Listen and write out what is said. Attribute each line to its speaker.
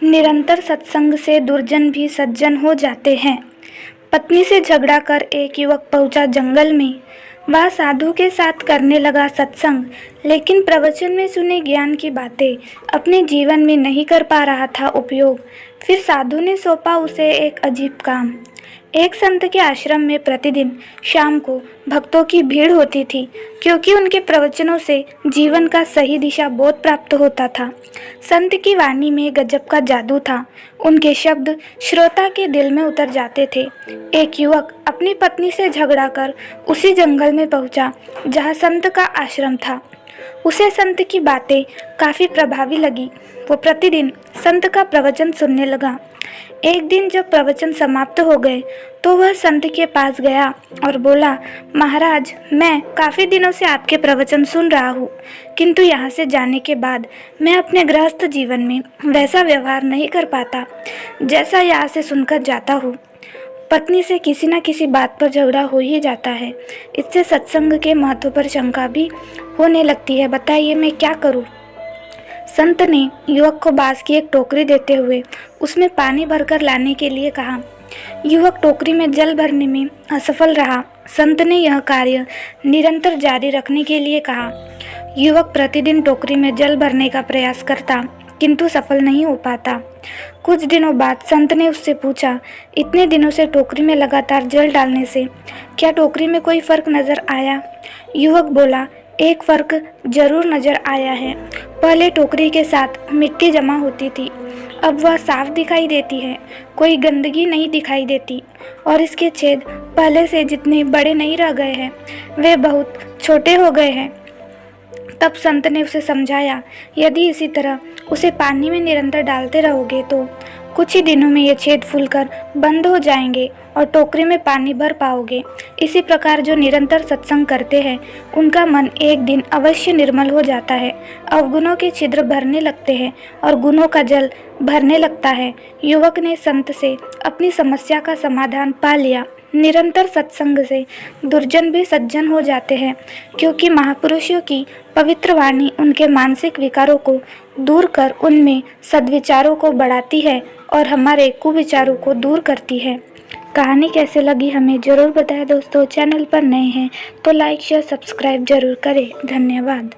Speaker 1: निरंतर सत्संग से दुर्जन भी सज्जन हो जाते हैं। पत्नी से झगड़ा कर एक युवक पहुंचा जंगल में। वह साधु के साथ करने लगा सत्संग, लेकिन प्रवचन में सुने ज्ञान की बातें अपने जीवन में नहीं कर पा रहा था उपयोग। फिर साधु ने सौंपा उसे एक अजीब काम। एक संत के आश्रम में प्रतिदिन शाम को भक्तों की भीड़ होती थी, क्योंकि उनके प्रवचनों से जीवन का सही दिशा बोध प्राप्त होता था। संत की वाणी में गजब का जादू था। उनके शब्द श्रोता के दिल में उतर जाते थे। एक युवक अपनी पत्नी से झगड़ा कर उसी जंगल में पहुंचा जहां संत का आश्रम था। उसे संत की बातें काफ़ी प्रभावी लगी। वो प्रतिदिन संत का प्रवचन सुनने लगा। एक दिन जब प्रवचन समाप्त हो गए तो वह संत के पास गया और बोला, महाराज, मैं काफ़ी दिनों से आपके प्रवचन सुन रहा हूँ, किंतु यहाँ से जाने के बाद मैं अपने गृहस्थ जीवन में वैसा व्यवहार नहीं कर पाता जैसा यहाँ से सुनकर जाता हूँ। पत्नी से किसी न किसी बात पर झगड़ा हो ही जाता है। इससे सत्संग के महत्व पर शंका भी होने लगती है। बताइए मैं क्या करूँ। संत ने युवक को बांस की एक टोकरी देते हुए उसमें पानी भरकर लाने के लिए कहा। युवक टोकरी में जल भरने में असफल रहा। संत ने यह कार्य निरंतर जारी रखने के लिए कहा। युवक प्रतिदिन टोकरी में जल भरने का प्रयास करता, किंतु सफल नहीं हो पाता। कुछ दिनों बाद संत ने उससे पूछा, इतने दिनों से टोकरी में लगातार जल डालने से क्या टोकरी में कोई फर्क नजर आया? युवक बोला, एक फर्क जरूर नजर आया है। पहले टोकरी के साथ मिट्टी जमा होती थी, अब वह साफ दिखाई देती है, कोई गंदगी नहीं दिखाई देती और इसके छेद पहले से जितने बड़े नहीं रह गए हैं, वे बहुत छोटे हो गए हैं। तब संत ने उसे समझाया, यदि इसी तरह उसे पानी में निरंतर डालते रहोगे तो कुछ ही दिनों में ये छेद फूलकर बंद हो जाएंगे और टोकरी में पानी भर पाओगे। इसी प्रकार जो निरंतर सत्संग करते हैं उनका मन एक दिन अवश्य निर्मल हो जाता है। अवगुणों के छिद्र भरने लगते हैं और गुणों का जल भरने लगता है। युवक ने संत से अपनी समस्या का समाधान पा लिया। निरंतर सत्संग से दुर्जन भी सज्जन हो जाते हैं, क्योंकि महापुरुषों की पवित्र वाणी उनके मानसिक विकारों को दूर कर उनमें सद्विचारों को बढ़ाती है और हमारे कुविचारों को दूर करती है। कहानी कैसे लगी हमें ज़रूर बताएं दोस्तों। चैनल पर नए हैं तो लाइक शेयर सब्सक्राइब जरूर करें। धन्यवाद।